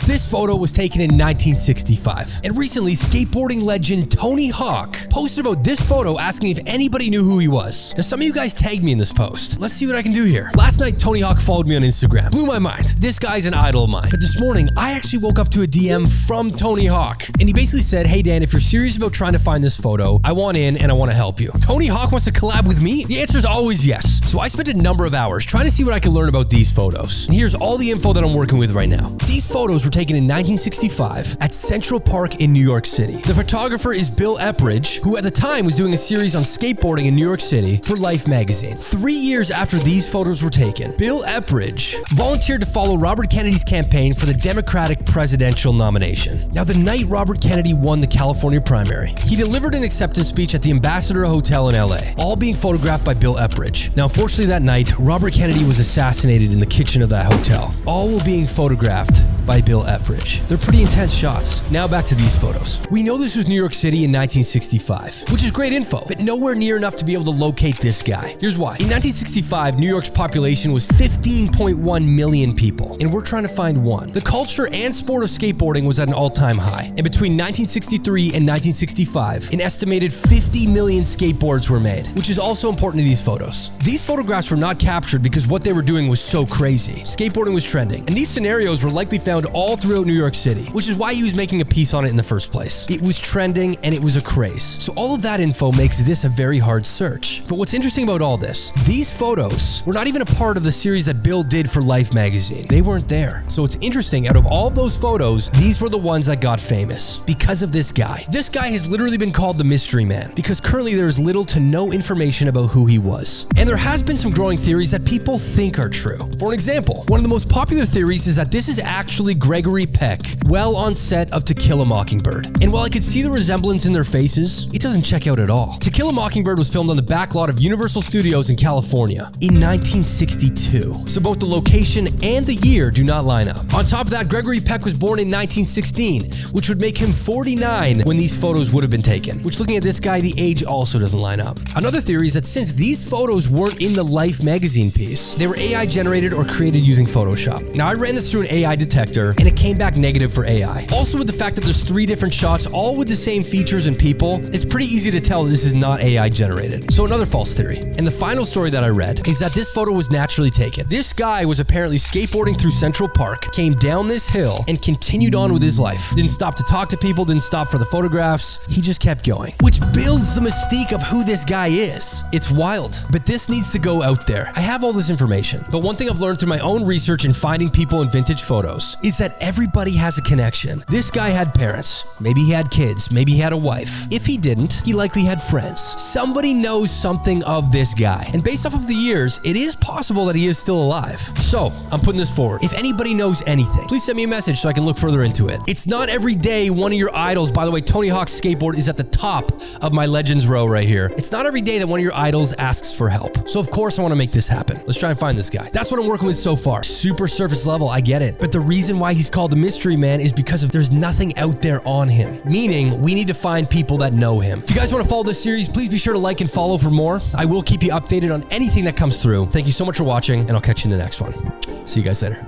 This photo was taken in 1965, and recently skateboarding legend Tony Hawk posted about this photo asking if anybody knew who he was. Now some of you guys tagged me in this post. Let's see what I can do here. Last night Tony Hawk followed me on Instagram. Blew my mind. This guy's an idol of mine. But this morning I actually woke up to a DM from Tony Hawk, and he basically said, "Hey Dan, if you're serious about trying to find this photo, I want in and I want to help you." Tony Hawk wants to collab with me? The answer is always yes. So I spent a number of hours trying to see what I could learn about these photos. And here's all the info that I'm working with right now. These photos were taken in 1965 at Central Park in New York City. The photographer is Bill Epridge, who at the time was doing a series on skateboarding in New York City for Life magazine. 3 years after these photos were taken, Bill Epridge volunteered to follow Robert Kennedy's campaign for the Democratic presidential nomination. Now, the night Robert Kennedy won the California primary, he delivered an acceptance speech at the Ambassador Hotel in LA, all being photographed by Bill Epridge. Now, unfortunately that night, Robert Kennedy was assassinated in the kitchen of that hotel. All were being photographed by Bill Epridge. They're pretty intense shots. Now back to these photos. We know this was New York City in 1965, which is great info, but nowhere near enough to be able to locate this guy. Here's why. In 1965, New York's population was 15.1 million people, and we're trying to find one. The culture and sport of skateboarding was at an all-time high, and between 1963 and 1965, an estimated 50 million skateboards were made, which is also important to these photos. These photographs were not captured because what they were doing was so crazy. Skateboarding was trending, and these scenarios were likely found all throughout New York City, which is why he was making a piece on it in the first place. It was trending and it was a craze. So all of that info makes this a very hard search. But what's interesting about all this, these photos were not even a part of the series that Bill did for Life magazine. They weren't there. So it's interesting, out of all of those photos, these were the ones that got famous because of this guy. This guy has literally been called the mystery man because currently there is little to no information about who he was. And there has been some growing theories that people think are true. For an example, one of the most popular theories is that this is actually Gregory Peck, well on set of To Kill a Mockingbird. And while I could see the resemblance in their faces, it doesn't check out at all. To Kill a Mockingbird was filmed on the back lot of Universal Studios in California in 1962. So both the location and the year do not line up. On top of that, Gregory Peck was born in 1916, which would make him 49 when these photos would have been taken, which looking at this guy, the age also doesn't line up. Another theory is that since these photos weren't in the Life magazine piece, they were AI generated or created using Photoshop. Now I ran this through an AI detector and it came back negative for AI. Also with the fact that there's 3 different shots all with the same features and people, it's pretty easy to tell this is not AI generated. So another false theory. And the final story that I read is that this photo was naturally taken. This guy was apparently skateboarding through Central Park, came down this hill and continued on with his life. Didn't stop to talk to people, didn't stop for the photographs. He just kept going, which builds the mystique of who this guy is. It's wild, but this needs to go out there. I have all this information, but one thing I've learned through my own research in finding people in vintage photos is that everybody has a connection. This guy had parents, maybe he had kids, maybe he had a wife. If he didn't, he likely had friends. Somebody knows something of this guy, and based off of the years, it is possible that he is still alive. So I'm putting this forward. If anybody knows anything, please send me a message so I can look further into it. It's not every day one of your idols, by the way, Tony Hawk's skateboard is at the top of my legends row right here. It's not every day that one of your idols asks for help. So of course I want to make this happen. Let's try and find this guy. That's what I'm working with so far. Super surface level, I get it. But the reason why he's called the mystery man is because there's nothing out there on him. Meaning, we need to find people that know him. If you guys want to follow this series, please be sure to like and follow for more. I will keep you updated on anything that comes through. Thank you so much for watching, and I'll catch you in the next one. See you guys later.